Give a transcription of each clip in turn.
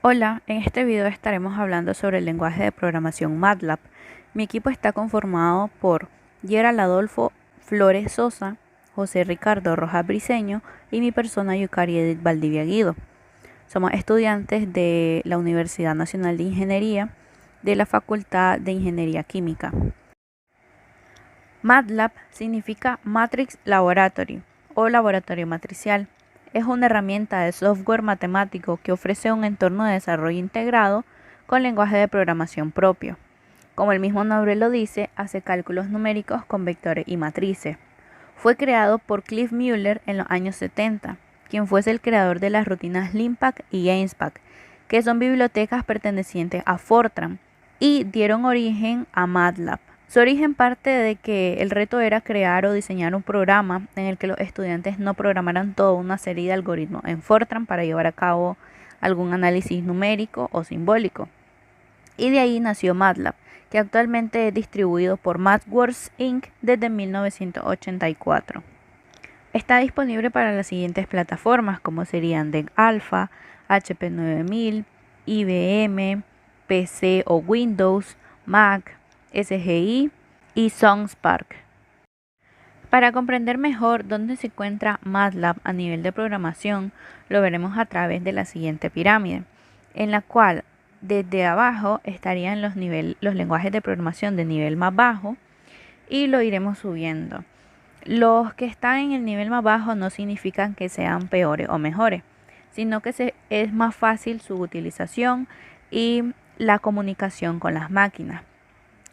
Hola, en este video estaremos hablando sobre el lenguaje de programación MATLAB. Mi equipo está conformado por Gerald Adolfo Flores Sosa, José Ricardo Rojas Briceño y mi persona Yucari Edith Valdivia Guido. Somos estudiantes de la Universidad Nacional de Ingeniería de la Facultad de Ingeniería Química. MATLAB significa Matrix Laboratory o laboratorio matricial. Es una herramienta de software matemático que ofrece un entorno de desarrollo integrado con lenguaje de programación propio. Como el mismo nombre lo dice, hace cálculos numéricos con vectores y matrices. Fue creado por Cliff Mueller en los años 70, quien fuese el creador de las rutinas LINPACK y GAINSPACK, que son bibliotecas pertenecientes a Fortran, y dieron origen a MATLAB. Su origen parte de que el reto era crear o diseñar un programa en el que los estudiantes no programaran toda una serie de algoritmos en Fortran para llevar a cabo algún análisis numérico o simbólico. Y de ahí nació MATLAB, que actualmente es distribuido por MathWorks Inc. desde 1984. Está disponible para las siguientes plataformas como serían DEC Alpha, HP 9000, IBM, PC o Windows, Mac, SGI y SoundSpark. Para comprender mejor dónde se encuentra MATLAB a nivel de programación, lo veremos a través de la siguiente pirámide, en la cual desde abajo estarían los lenguajes de programación de nivel más bajo y lo iremos subiendo. Los que están en el nivel más bajo no significan que sean peores o mejores, sino que es más fácil su utilización y la comunicación con las máquinas.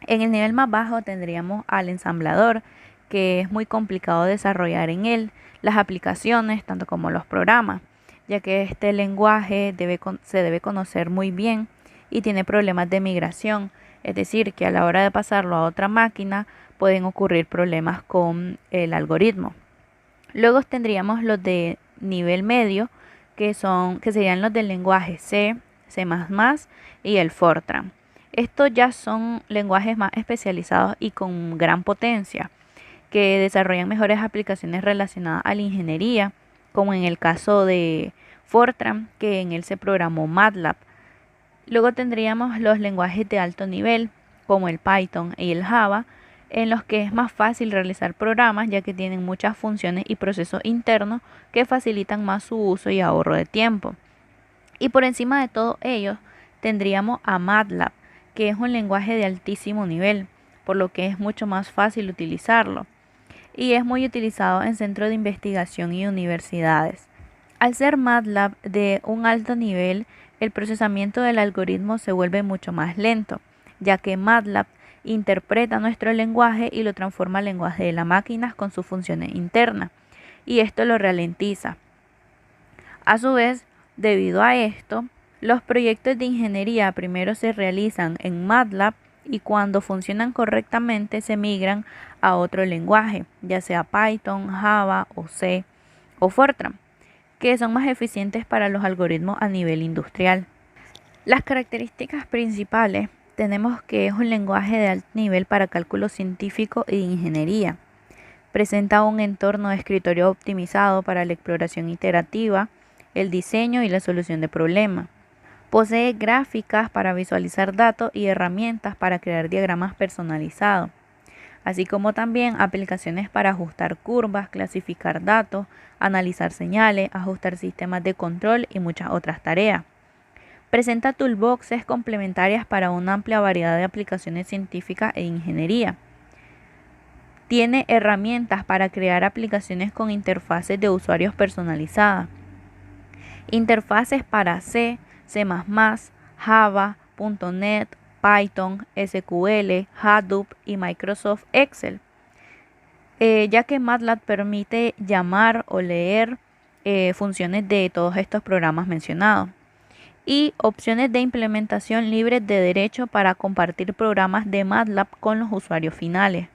En el nivel más bajo tendríamos al ensamblador, que es muy complicado desarrollar en él las aplicaciones, tanto como los programas, ya que este lenguaje se debe conocer muy bien y tiene problemas de migración, es decir, que a la hora de pasarlo a otra máquina pueden ocurrir problemas con el algoritmo. Luego tendríamos los de nivel medio, que serían los del lenguaje C, C++ y el Fortran. Estos ya son lenguajes más especializados y con gran potencia, que desarrollan mejores aplicaciones relacionadas a la ingeniería, como en el caso de Fortran, que en él se programó MATLAB. Luego tendríamos los lenguajes de alto nivel, como el Python y el Java, en los que es más fácil realizar programas, ya que tienen muchas funciones y procesos internos que facilitan más su uso y ahorro de tiempo. Y por encima de todo ello, tendríamos a MATLAB, que es un lenguaje de altísimo nivel, por lo que es mucho más fácil utilizarlo. Y es muy utilizado en centros de investigación y universidades. Al ser MATLAB de un alto nivel, el procesamiento del algoritmo se vuelve mucho más lento, ya que MATLAB interpreta nuestro lenguaje y lo transforma al lenguaje de la máquina con sus funciones internas, y esto lo ralentiza. A su vez, debido a esto, los proyectos de ingeniería primero se realizan en MATLAB y cuando funcionan correctamente se migran a otro lenguaje, ya sea Python, Java o C o Fortran, que son más eficientes para los algoritmos a nivel industrial. Las características principales tenemos que es un lenguaje de alto nivel para cálculo científico e ingeniería. Presenta un entorno de escritorio optimizado para la exploración iterativa, el diseño y la solución de problemas. Posee gráficas para visualizar datos y herramientas para crear diagramas personalizados, así como también aplicaciones para ajustar curvas, clasificar datos, analizar señales, ajustar sistemas de control y muchas otras tareas. Presenta toolboxes complementarias para una amplia variedad de aplicaciones científicas e ingeniería. Tiene herramientas para crear aplicaciones con interfaces de usuarios personalizadas. Interfaces para C, C++, Java, .NET, Python, SQL, Hadoop y Microsoft Excel, ya que MATLAB permite llamar o leer funciones de todos estos programas mencionados. Y opciones de implementación libres de derecho para compartir programas de MATLAB con los usuarios finales.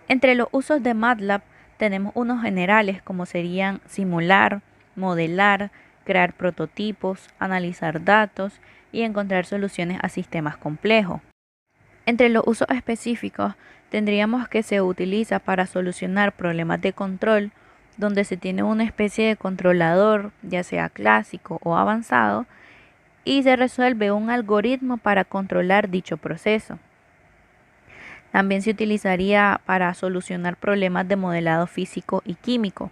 Entre los usos de MATLAB tenemos unos generales como serían simular, modelar, crear prototipos, analizar datos y encontrar soluciones a sistemas complejos. Entre los usos específicos tendríamos que se utiliza para solucionar problemas de control, donde se tiene una especie de controlador, ya sea clásico o avanzado, y se resuelve un algoritmo para controlar dicho proceso. También se utilizaría para solucionar problemas de modelado físico y químico.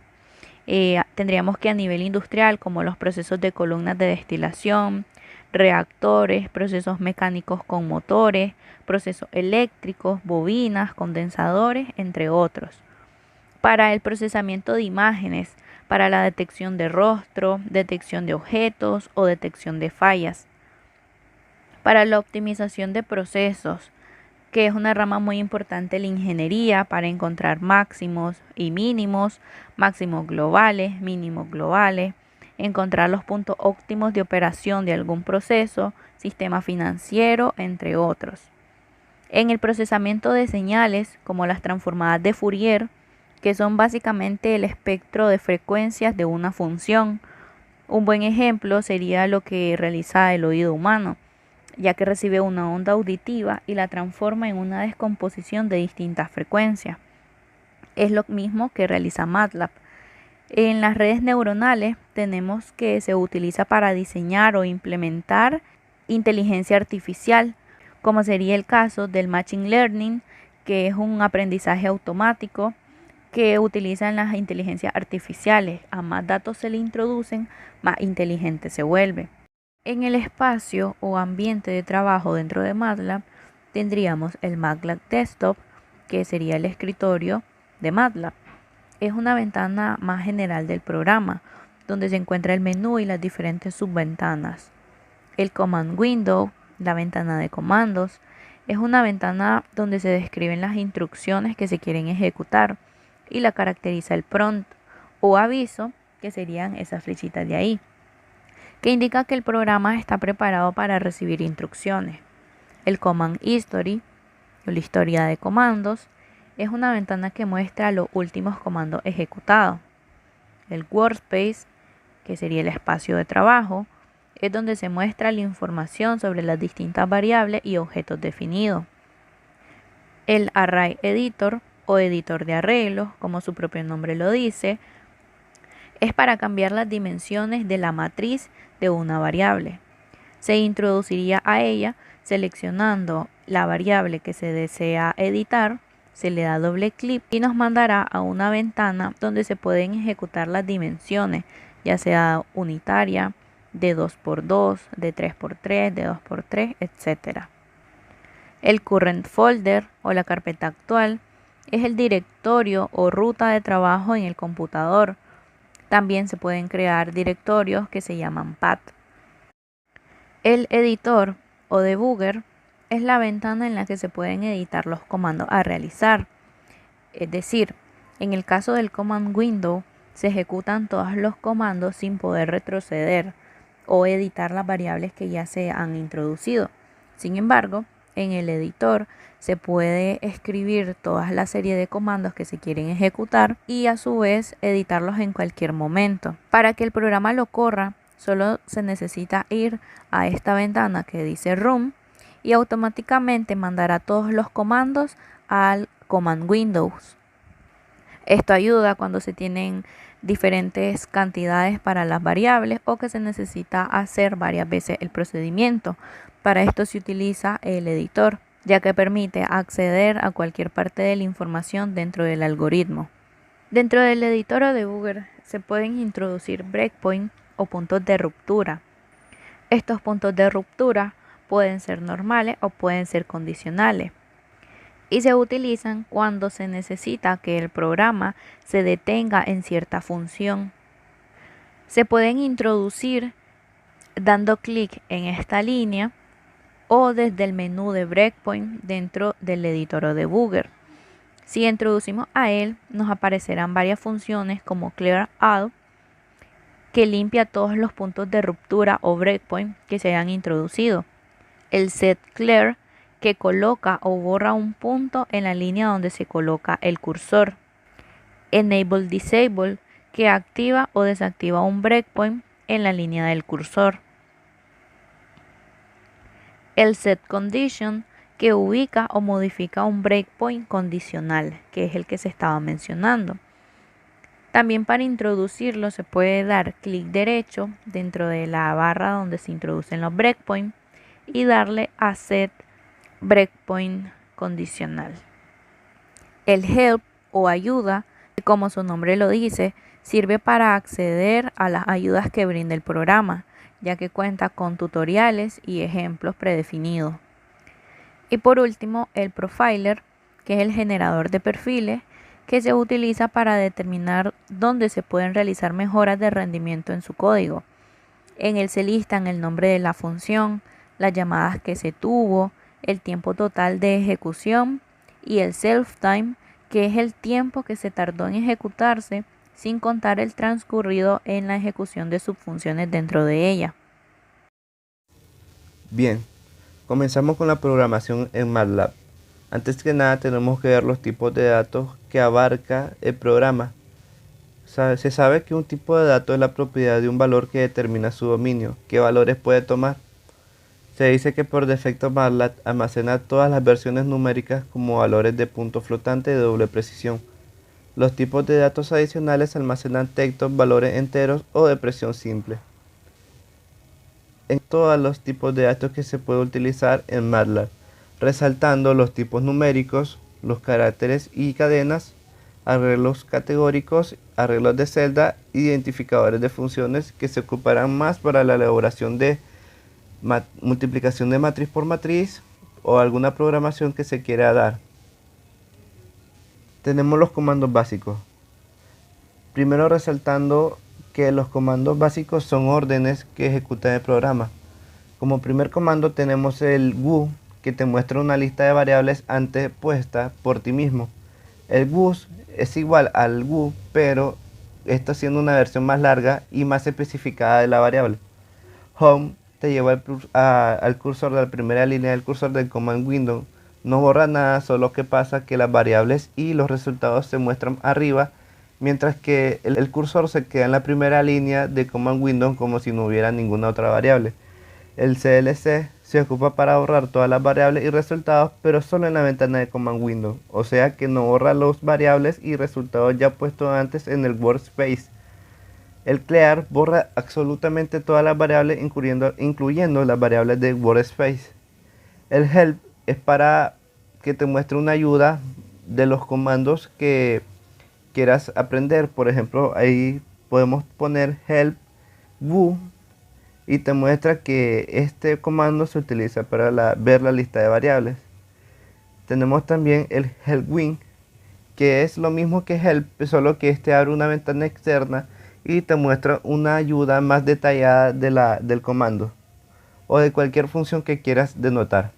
Tendríamos que a nivel industrial, como los procesos de columnas de destilación, reactores, procesos mecánicos con motores, procesos eléctricos, bobinas, condensadores, entre otros. Para el procesamiento de imágenes, para la detección de rostro, detección de objetos o detección de fallas. Para la optimización de procesos, que es una rama muy importante de la ingeniería para encontrar máximos y mínimos, máximos globales, mínimos globales, encontrar los puntos óptimos de operación de algún proceso, sistema financiero, entre otros. En el procesamiento de señales, como las transformadas de Fourier, que son básicamente el espectro de frecuencias de una función. Un buen ejemplo sería lo que realiza el oído humano, ya que recibe una onda auditiva y la transforma en una descomposición de distintas frecuencias. Es lo mismo que realiza MATLAB. En las redes neuronales tenemos que se utiliza para diseñar o implementar inteligencia artificial, como sería el caso del Machine Learning, que es un aprendizaje automático que utilizan las inteligencias artificiales. A más datos se le introducen, más inteligente se vuelve. En el espacio o ambiente de trabajo dentro de MATLAB tendríamos el MATLAB Desktop, que sería el escritorio de MATLAB. Es una ventana más general del programa, donde se encuentra el menú y las diferentes subventanas. El Command Window, la ventana de comandos, es una ventana donde se describen las instrucciones que se quieren ejecutar y la caracteriza el prompt o aviso, que serían esas flechitas de ahí, que indica que el programa está preparado para recibir instrucciones. El Command History, o la historia de comandos, es una ventana que muestra los últimos comandos ejecutados. El Workspace, que sería el espacio de trabajo, es donde se muestra la información sobre las distintas variables y objetos definidos. El Array Editor, o editor de arreglos, como su propio nombre lo dice, es para cambiar las dimensiones de la matriz de una variable. Se introduciría a ella seleccionando la variable que se desea editar, se le da doble clic y nos mandará a una ventana donde se pueden ejecutar las dimensiones, ya sea unitaria, de 2×2, de 3×3, de 2×3, etc. El current folder, o la carpeta actual, es el directorio o ruta de trabajo en el computador. También se pueden crear directorios que se llaman path. El editor o debugger es la ventana en la que se pueden editar los comandos a realizar. Es decir, en el caso del Command Window se ejecutan todos los comandos sin poder retroceder o editar las variables que ya se han introducido. Sin embargo, en el editor se puede escribir toda la serie de comandos que se quieren ejecutar y a su vez editarlos en cualquier momento. Para que el programa lo corra, solo se necesita ir a esta ventana que dice Run y automáticamente mandará todos los comandos al Command Windows. Esto ayuda cuando se tienen diferentes cantidades para las variables o que se necesita hacer varias veces el procedimiento. Para esto se utiliza el editor, ya que permite acceder a cualquier parte de la información dentro del algoritmo. Dentro del editor o debugger se pueden introducir breakpoints o puntos de ruptura. Estos puntos de ruptura pueden ser normales o pueden ser condicionales y se utilizan cuando se necesita que el programa se detenga en cierta función. Se pueden introducir dando clic en esta línea o desde el menú de breakpoint dentro del editor o debugger. Si introducimos a él, nos aparecerán varias funciones como clear all, que limpia todos los puntos de ruptura o breakpoint que se hayan introducido. El set clear, que coloca o borra un punto en la línea donde se coloca el cursor. Enable disable, que activa o desactiva un breakpoint en la línea del cursor. El set condition, que ubica o modifica un breakpoint condicional, que es el que se estaba mencionando. También para introducirlo se puede dar clic derecho dentro de la barra donde se introducen los breakpoints y darle a Set Breakpoint Condicional. El help o ayuda, como su nombre lo dice, sirve para acceder a las ayudas que brinda el programa, ya que cuenta con tutoriales y ejemplos predefinidos. Y por último, el profiler, que es el generador de perfiles, que se utiliza para determinar dónde se pueden realizar mejoras de rendimiento en su código. En él se listan el nombre de la función, las llamadas que se tuvo, el tiempo total de ejecución y el self-time, que es el tiempo que se tardó en ejecutarse sin contar el transcurrido en la ejecución de subfunciones dentro de ella. Bien, comenzamos con la programación en MATLAB. Antes que nada tenemos que ver los tipos de datos que abarca el programa. Se sabe que un tipo de dato es la propiedad de un valor que determina su dominio. ¿Qué valores puede tomar? Se dice que por defecto MATLAB almacena todas las versiones numéricas como valores de punto flotante de doble precisión. Los tipos de datos adicionales almacenan textos, valores enteros o de presión simple. En todos los tipos de datos que se puede utilizar en MATLAB, resaltando los tipos numéricos, los caracteres y cadenas, arreglos categóricos, arreglos de celda, identificadores de funciones que se ocuparán más para la elaboración de multiplicación de matriz por matriz o alguna programación que se quiera dar. Tenemos los comandos básicos. Primero resaltando que los comandos básicos son órdenes que ejecuta el programa. Como primer comando tenemos el WHO, que te muestra una lista de variables antes puesta por ti mismo. El WHO es igual al WHO, pero esto siendo una versión más larga y más especificada de la variable. Home te lleva al cursor de la primera línea del cursor del command window. No borra nada, solo que pasa que las variables y los resultados se muestran arriba, mientras que el cursor se queda en la primera línea de command window como si no hubiera ninguna otra variable. El CLC se ocupa para borrar todas las variables y resultados, pero solo en la ventana de command window, o sea que no borra los variables y resultados ya puestos antes en el workspace. El clear borra absolutamente todas las variables, incluyendo las variables de workspace. El help es para que te muestre una ayuda de los comandos que quieras aprender. Por ejemplo, ahí podemos poner help WHO y te muestra que este comando se utiliza para ver la lista de variables. Tenemos también el help win, que es lo mismo que help, solo que este abre una ventana externa y te muestra una ayuda más detallada del comando o de cualquier función que quieras denotar.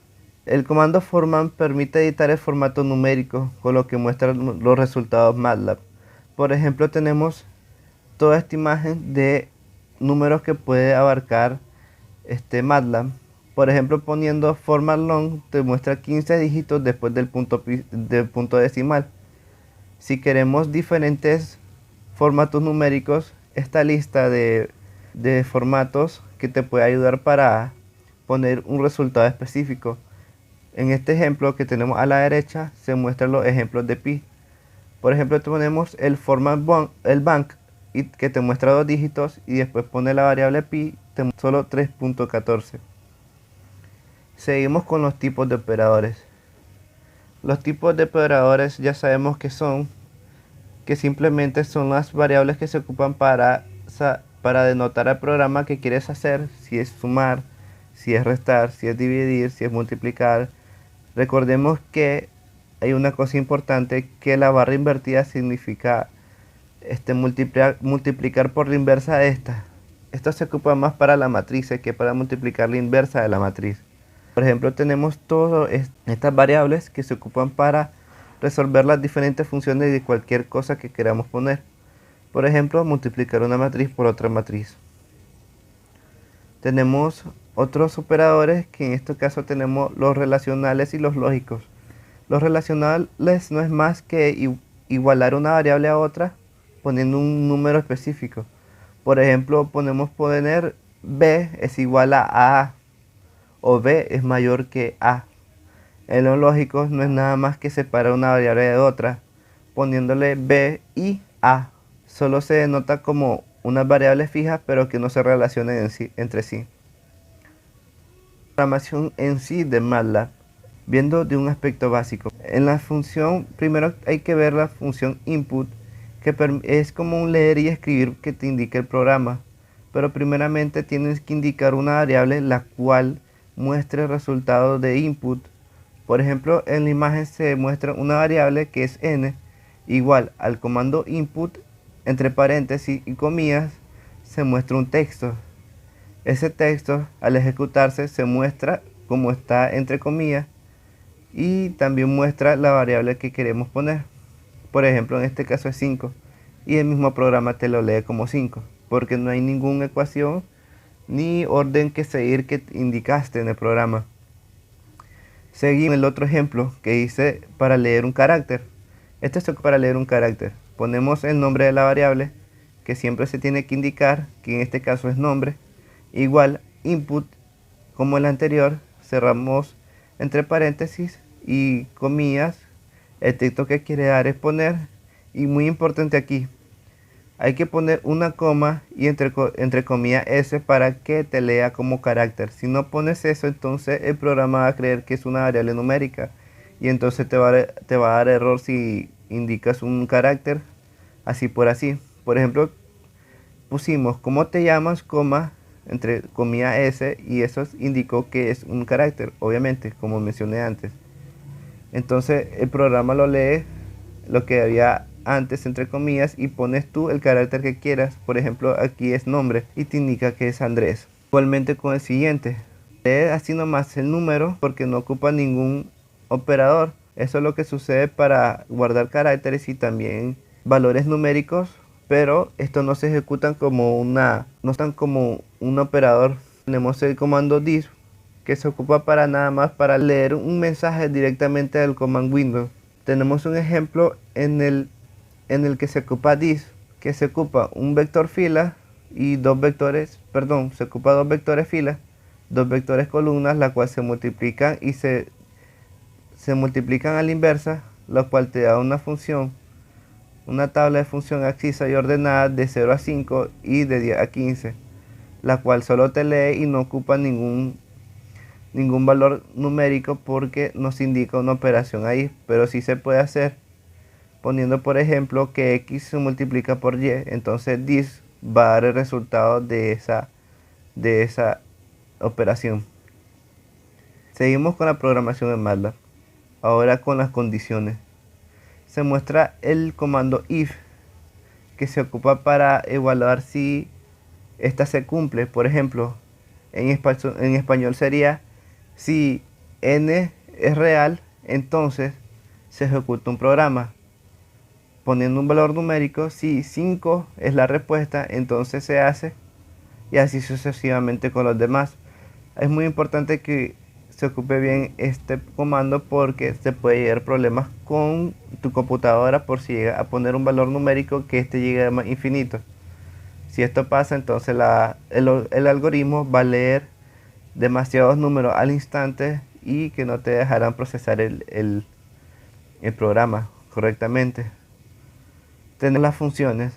El comando format permite editar el formato numérico, con lo que muestra los resultados MATLAB. Por ejemplo, tenemos toda esta imagen de números que puede abarcar MATLAB. Por ejemplo, poniendo format long te muestra 15 dígitos después del punto decimal. Si queremos diferentes formatos numéricos, esta lista de formatos que te puede ayudar para poner un resultado específico. En este ejemplo que tenemos a la derecha se muestran los ejemplos de pi. Por ejemplo, tenemos el format bank que te muestra 2 dígitos y después pone la variable pi, te muestra solo 3.14. Seguimos con los tipos de operadores. Los tipos de operadores ya sabemos que simplemente son las variables que se ocupan para denotar al programa que quieres hacer, si es sumar, si es restar, si es dividir, si es multiplicar. Recordemos que hay una cosa importante, que la barra invertida significa multiplicar por la inversa de esta. Esto se ocupa más para la matriz que para multiplicar la inversa de la matriz. Por ejemplo, tenemos todas estas variables que se ocupan para resolver las diferentes funciones de cualquier cosa que queramos poner. Por ejemplo, multiplicar una matriz por otra matriz. Tenemos otros operadores, que en este caso tenemos los relacionales y los lógicos. Los relacionales no es más que igualar una variable a otra poniendo un número específico. Por ejemplo, podemos poner b es igual a a o b es mayor que a. En los lógicos no es nada más que separar una variable de otra poniéndole b y a. solo se denota como unas variables fijas pero que no se relacionan entre sí. Programación en sí de MATLAB, viendo de un aspecto básico. En la función, primero hay que ver la función input, que es como un leer y escribir que te indica el programa. Pero primeramente tienes que indicar una variable la cual muestre el resultado de input. Por ejemplo, en la imagen se muestra una variable que es n, igual al comando input, entre paréntesis y comillas, se muestra un texto. Ese texto, al ejecutarse, se muestra como está entre comillas y también muestra la variable que queremos poner. Por ejemplo, en este caso es 5 y el mismo programa te lo lee como 5 porque no hay ninguna ecuación ni orden que seguir que indicaste en el programa. Seguimos el otro ejemplo que hice para leer un carácter. Este es para leer un carácter. Ponemos el nombre de la variable que siempre se tiene que indicar, que en este caso es nombre, igual input, como el anterior, cerramos entre paréntesis y comillas el texto que quiere dar es poner, y muy importante aquí, hay que poner una coma y entre comillas S para que te lea como carácter. Si no pones eso, entonces el programa va a creer que es una variable numérica y entonces te va a dar error si indicas un carácter así por así. Por ejemplo, pusimos ¿cómo te llamas? Coma entre comillas S y eso indicó que es un carácter, obviamente, como mencioné antes. Entonces el programa lo lee lo que había antes entre comillas y pones tú el carácter que quieras. Por ejemplo, aquí es nombre y te indica que es Andrés. Igualmente con el siguiente, lee así nomás el número porque no ocupa ningún operador. Eso es lo que sucede para guardar caracteres y también valores numéricos, pero estos no se ejecutan como no están como un operador. Tenemos el comando dis que se ocupa para nada más para leer un mensaje directamente del command window. Tenemos un ejemplo en el que se ocupa dis, que se ocupa un vector fila y dos vectores, perdón, se ocupa dos vectores fila, dos vectores columnas, la cual se multiplican y se multiplican a la inversa, lo cual te da una función, una tabla de función abscisa y ordenada de 0 a 5 y de 10 a 15, la cual solo te lee y no ocupa ningún valor numérico porque nos indica una operación ahí, pero sí se puede hacer poniendo por ejemplo que x se multiplica por y, entonces this va a dar el resultado de esa operación. Seguimos con la programación en MATLAB, ahora con las condiciones. Se muestra el comando if, que se ocupa para evaluar si esta se cumple. Por ejemplo, en español sería si n es real, entonces se ejecuta un programa poniendo un valor numérico. Si 5 es la respuesta, entonces se hace, y así sucesivamente con los demás. Es muy importante que se ocupe bien este comando porque se puede llegar problemas con tu computadora por si llega a poner un valor numérico que este llegue a infinito. Si esto pasa, entonces el algoritmo va a leer demasiados números al instante y que no te dejarán procesar el programa correctamente. Tenemos las funciones.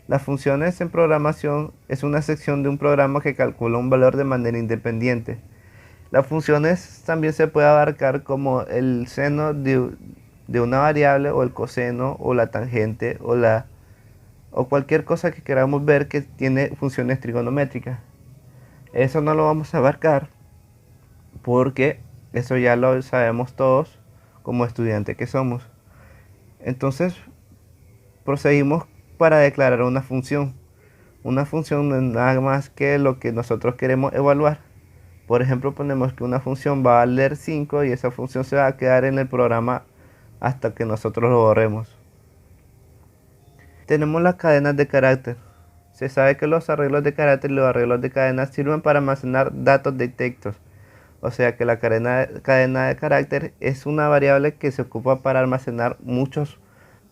Las funciones en programación es una sección de un programa que calcula un valor de manera independiente. Las funciones también se puede abarcar como el seno de una variable o el coseno o la tangente o cualquier cosa que queramos ver que tiene funciones trigonométricas. Eso no lo vamos a abarcar porque eso ya lo sabemos todos como estudiantes que somos. Entonces proseguimos para declarar una función. Una función no es nada más que lo que nosotros queremos evaluar. Por ejemplo, ponemos que una función va a leer 5 y esa función se va a quedar en el programa hasta que nosotros lo borremos. Tenemos las cadenas de carácter. Se sabe que los arreglos de carácter y los arreglos de cadena sirven para almacenar datos de textos. O sea que la cadena de carácter es una variable que se ocupa para almacenar muchos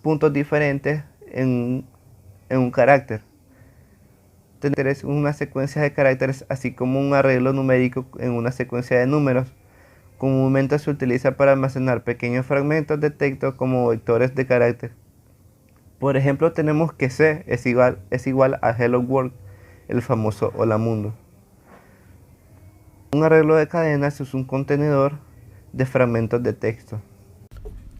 puntos diferentes en un carácter. Tener una secuencia de caracteres así como un arreglo numérico en una secuencia de números. Comúnmente se utiliza para almacenar pequeños fragmentos de texto como vectores de carácter. Por ejemplo, tenemos que C es igual a Hello World, el famoso Hola Mundo. Un arreglo de cadenas es un contenedor de fragmentos de texto.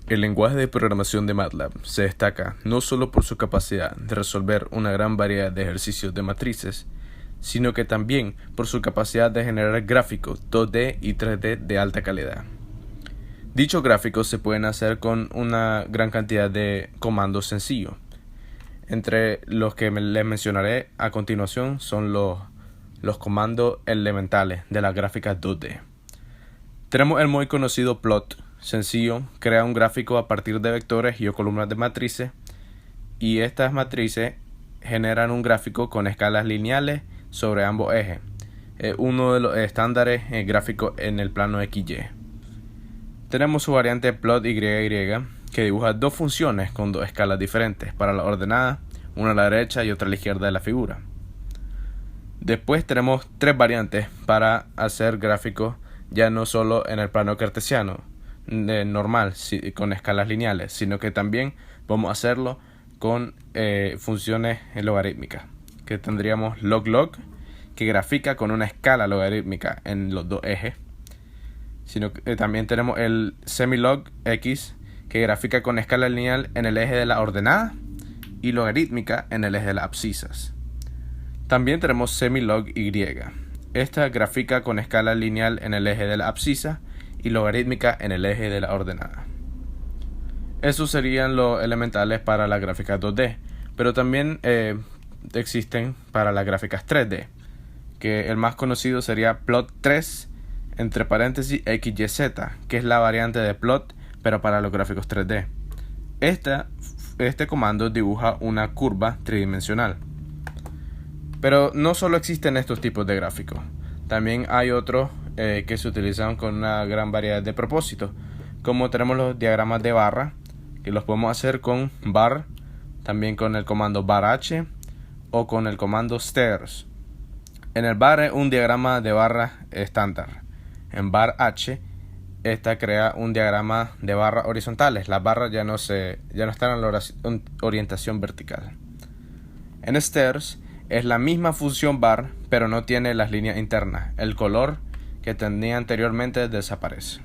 El lenguaje de programación de MATLAB se destaca no solo por su capacidad de resolver una gran variedad de ejercicios de matrices, sino que también por su capacidad de generar gráficos 2D y 3D de alta calidad. Dichos gráficos se pueden hacer con una gran cantidad de comandos sencillos. Entre los que les mencionaré a continuación son los comandos elementales de las gráficas 2D. Tenemos el muy conocido plot, sencillo, crea un gráfico a partir de vectores y o columnas de matrices, y estas matrices generan un gráfico con escalas lineales sobre ambos ejes. Es uno de los estándares gráficos en el plano XY. Tenemos su variante plot YY, que dibuja dos funciones con dos escalas diferentes para la ordenada, una a la derecha y otra a la izquierda de la figura. Después tenemos tres variantes para hacer gráficos ya no solo en el plano cartesiano normal, con escalas lineales, sino que también vamos a hacerlo con funciones logarítmicas, que tendríamos log, que grafica con una escala logarítmica en los dos ejes. Sino que también tenemos el semilog x, que grafica con escala lineal en el eje de la ordenada y logarítmica en el eje de las abscisas. También tenemos semilog y. Esta grafica con escala lineal en el eje de la abscisa y logarítmica en el eje de la ordenada. Esos serían los elementales para las gráficas 2D, pero también existen para las gráficas 3D, que el más conocido sería plot 3 entre paréntesis XYZ, que es la variante de plot pero para los gráficos 3D. Este comando dibuja una curva tridimensional. Pero no solo existen estos tipos de gráficos, también hay otros que se utilizan con una gran variedad de propósitos, como tenemos los diagramas de barra, que los podemos hacer con bar, también con el comando barh o con el comando stairs. En el bar es un diagrama de barra estándar. En barh, esta crea un diagrama de barras horizontales. Las barras ya no están en la orientación vertical. En stairs es la misma función bar, pero no tiene las líneas internas. El color que tenía anteriormente desaparece.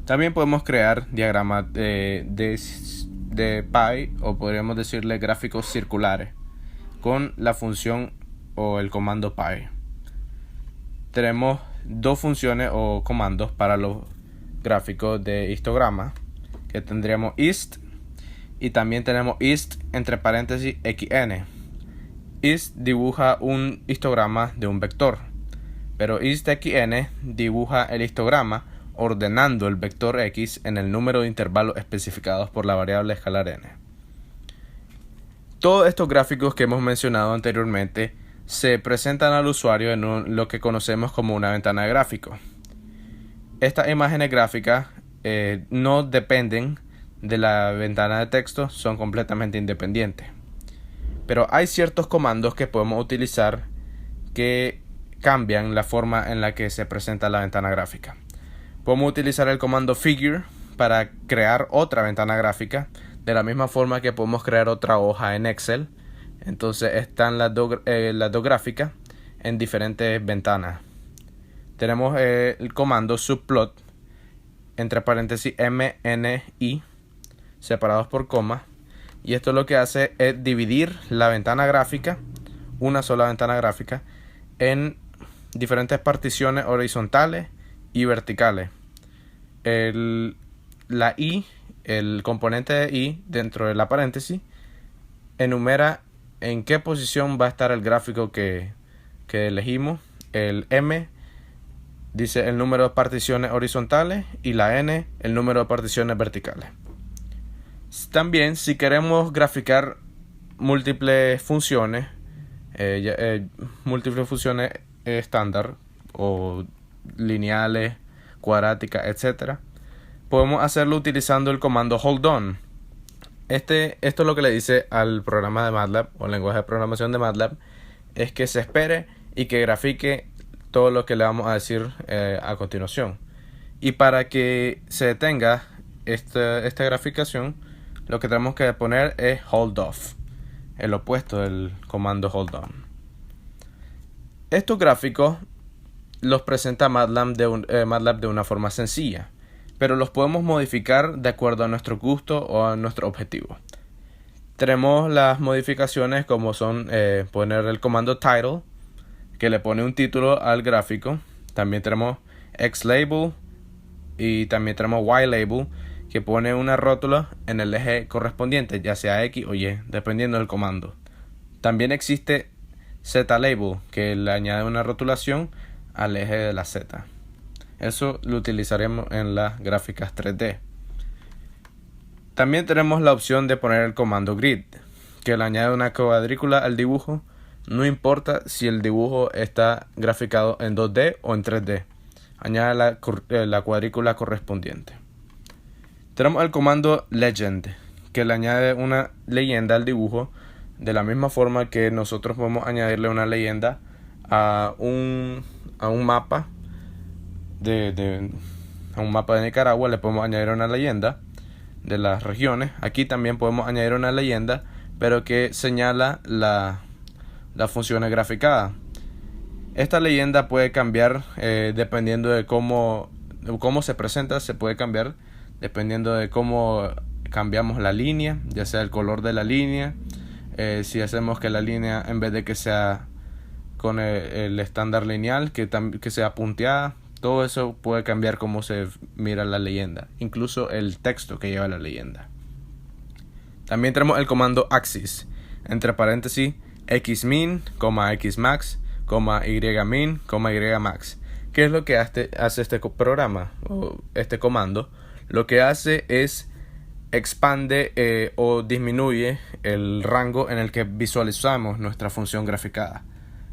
También podemos crear diagramas de pie, o podríamos decirle gráficos circulares, con la función o el comando pie. Tenemos dos funciones o comandos para los gráficos de histograma, que tendríamos ist, y también tenemos ist entre paréntesis xn. Ist dibuja un histograma de un vector, pero istxn dibuja el histograma ordenando el vector x en el número de intervalos especificados por la variable escalar n. Todos estos gráficos que hemos mencionado anteriormente se presentan al usuario en lo que conocemos como una ventana de gráfico. Estas imágenes gráficas no dependen de la ventana de texto, son completamente independientes. Pero hay ciertos comandos que podemos utilizar que cambian la forma en la que se presenta la ventana gráfica. Podemos utilizar el comando figure para crear otra ventana gráfica, de la misma forma que podemos crear otra hoja en Excel. Entonces están las dos gráficas en diferentes ventanas. Tenemos el comando subplot entre paréntesis mni separados por coma, y esto lo que hace es dividir la ventana gráfica, una sola ventana gráfica, en diferentes particiones horizontales y verticales. La i, el componente de i dentro de la paréntesis, enumera en qué posición va a estar el gráfico que elegimos. El M dice el número de particiones horizontales y la N el número de particiones verticales. También, si queremos graficar múltiples funciones estándar o lineales, cuadráticas, etc., podemos hacerlo utilizando el comando hold on. Esto es lo que le dice al programa de MATLAB o el lenguaje de programación de MATLAB, es que se espere y que grafique todo lo que le vamos a decir a continuación. Y para que se detenga esta graficación, lo que tenemos que poner es hold off, el opuesto del comando hold on. Estos gráficos los presenta MATLAB de una forma sencilla, pero los podemos modificar de acuerdo a nuestro gusto o a nuestro objetivo. Tenemos las modificaciones como son poner el comando title, que le pone un título al gráfico. También tenemos xlabel y también tenemos ylabel, que pone una rótula en el eje correspondiente, ya sea X o Y, dependiendo del comando. También existe zlabel, que le añade una rotulación al eje de la Z. Eso lo utilizaremos en las gráficas 3D. También tenemos la opción de poner el comando grid, que le añade una cuadrícula al dibujo, no importa si el dibujo está graficado en 2D o en 3D. Añade la cuadrícula correspondiente. Tenemos el comando legend, que le añade una leyenda al dibujo, de la misma forma que nosotros podemos añadirle una leyenda a un mapa a un mapa de Nicaragua. Le podemos añadir una leyenda de las regiones. Aquí también podemos añadir una leyenda, pero que señala las funciones graficadas. Esta leyenda puede cambiar dependiendo de cómo se presenta. Se puede cambiar dependiendo de cómo cambiamos la línea, ya sea el color de la línea, si hacemos que la línea, en vez de que sea con el estándar lineal, que sea punteada. Todo eso puede cambiar cómo se mira la leyenda, incluso el texto que lleva la leyenda. También tenemos el comando axis, entre paréntesis xmin, xmax, ymin, ymax. ¿Qué es lo que hace este programa o este comando? Lo que hace es expande o disminuye el rango en el que visualizamos nuestra función graficada.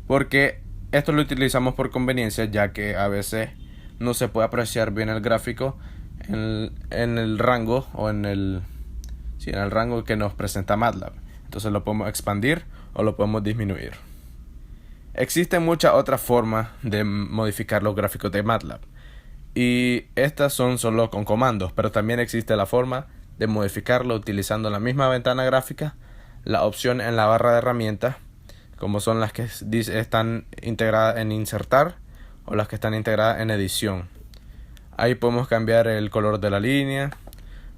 Porque esto lo utilizamos por conveniencia, ya que a veces no se puede apreciar bien el gráfico en el rango o en el rango que nos presenta MATLAB. Entonces lo podemos expandir o lo podemos disminuir. Existen muchas otras formas de modificar los gráficos de MATLAB, y estas son solo con comandos, pero también existe la forma de modificarlo utilizando la misma ventana gráfica, la opción en la barra de herramientas, como son las que están integradas en insertar o las que están integradas en edición. Ahí podemos cambiar el color de la línea,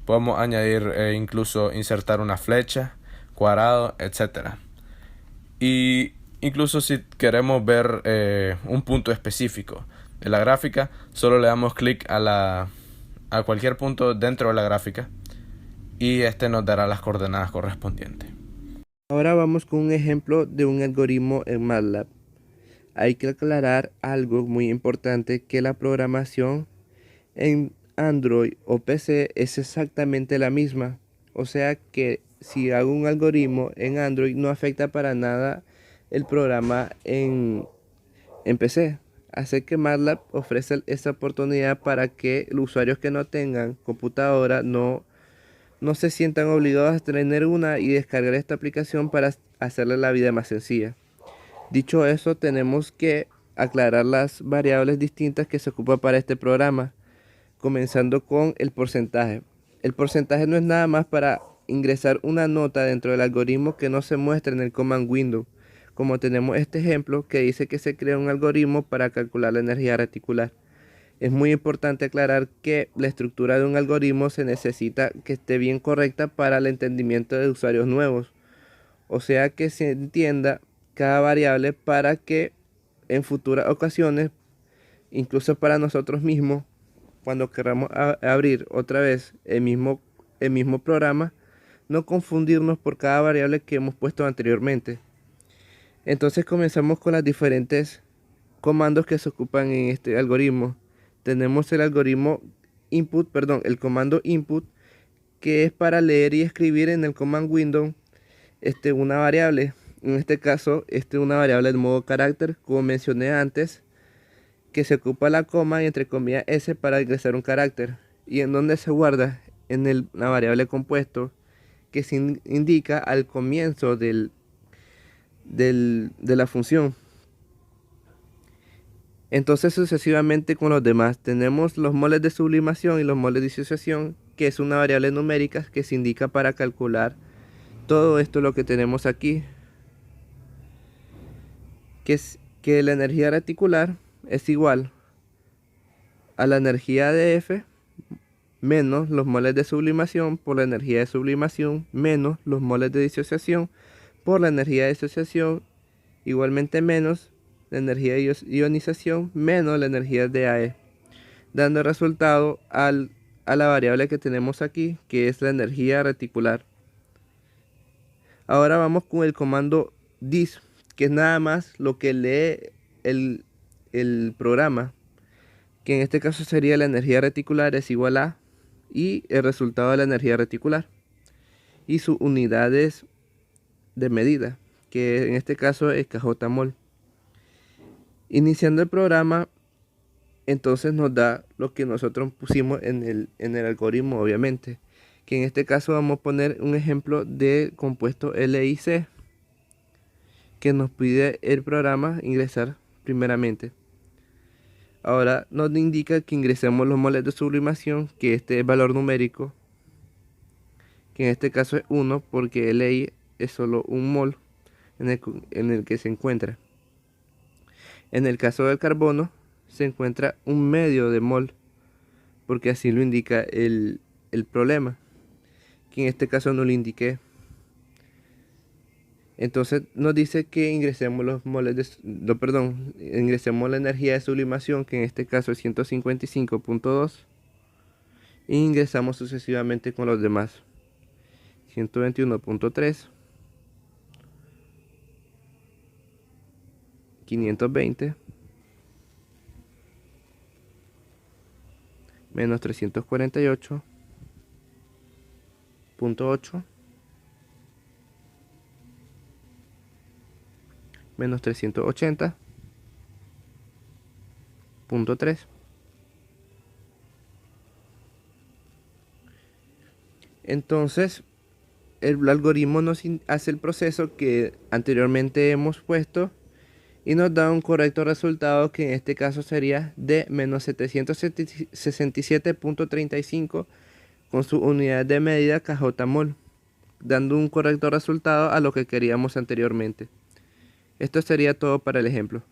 podemos añadir incluso insertar una flecha, cuadrado, etc. Y incluso si queremos ver un punto específico de la gráfica, solo le damos clic a cualquier punto dentro de la gráfica y este nos dará las coordenadas correspondientes. Ahora vamos con un ejemplo de un algoritmo en MATLAB. Hay que aclarar algo muy importante, que la programación en Android o PC es exactamente la misma. O sea que si hago un algoritmo en Android no afecta para nada el programa en PC. Así que MATLAB ofrece esta oportunidad para que los usuarios que no tengan computadora no se sientan obligados a tener una y descargar esta aplicación para hacerle la vida más sencilla. Dicho eso, tenemos que aclarar las variables distintas que se ocupan para este programa, comenzando con el porcentaje. El porcentaje no es nada más para ingresar una nota dentro del algoritmo que no se muestra en el command window, como tenemos este ejemplo que dice que se crea un algoritmo para calcular la energía reticular. Es muy importante aclarar que la estructura de un algoritmo se necesita que esté bien correcta para el entendimiento de usuarios nuevos. O sea que se entienda cada variable para que en futuras ocasiones, incluso para nosotros mismos, cuando queramos abrir otra vez el mismo programa, no confundirnos por cada variable que hemos puesto anteriormente. Entonces comenzamos con los diferentes comandos que se ocupan en este algoritmo. Tenemos el comando input, que es para leer y escribir en el command window una variable. En este caso, una variable de modo carácter, como mencioné antes, que se ocupa la coma y entre comillas S para ingresar un carácter. Y en donde se guarda en la variable compuesto, que se indica al comienzo de la función. Entonces sucesivamente con los demás. Tenemos los moles de sublimación y los moles de disociación, que es una variable numérica que se indica para calcular todo esto lo que tenemos aquí, que es que la energía reticular es igual a la energía de F menos los moles de sublimación por la energía de sublimación menos los moles de disociación por la energía de disociación, igualmente menos la energía de ionización menos la energía de AE, dando resultado a la variable que tenemos aquí, que es la energía reticular. Ahora vamos con el comando dis, que es nada más lo que lee el programa, que en este caso sería la energía reticular es igual a y el resultado de la energía reticular y sus unidades de medida, que en este caso es kJ/mol. Iniciando el programa, entonces nos da lo que nosotros pusimos en el algoritmo, obviamente, que en este caso vamos a poner un ejemplo de compuesto LIC que nos pide el programa ingresar primeramente. Ahora nos indica que ingresemos los moles de sublimación, que este es valor numérico, que en este caso es 1 porque LI es solo un mol en el que se encuentra. En el caso del carbono se encuentra un medio de mol, porque así lo indica el problema, que en este caso no lo indiqué. Entonces nos dice que ingresemos los moles ingresemos la energía de sublimación, que en este caso es 155.2, e ingresamos sucesivamente con los demás. 121.3, 520, menos 348.8, menos 380.3. Entonces el algoritmo nos hace el proceso que anteriormente hemos puesto y nos da un correcto resultado, que en este caso sería de menos 767.35 con su unidad de medida kJ/mol, dando un correcto resultado a lo que queríamos anteriormente. Esto sería todo para el ejemplo.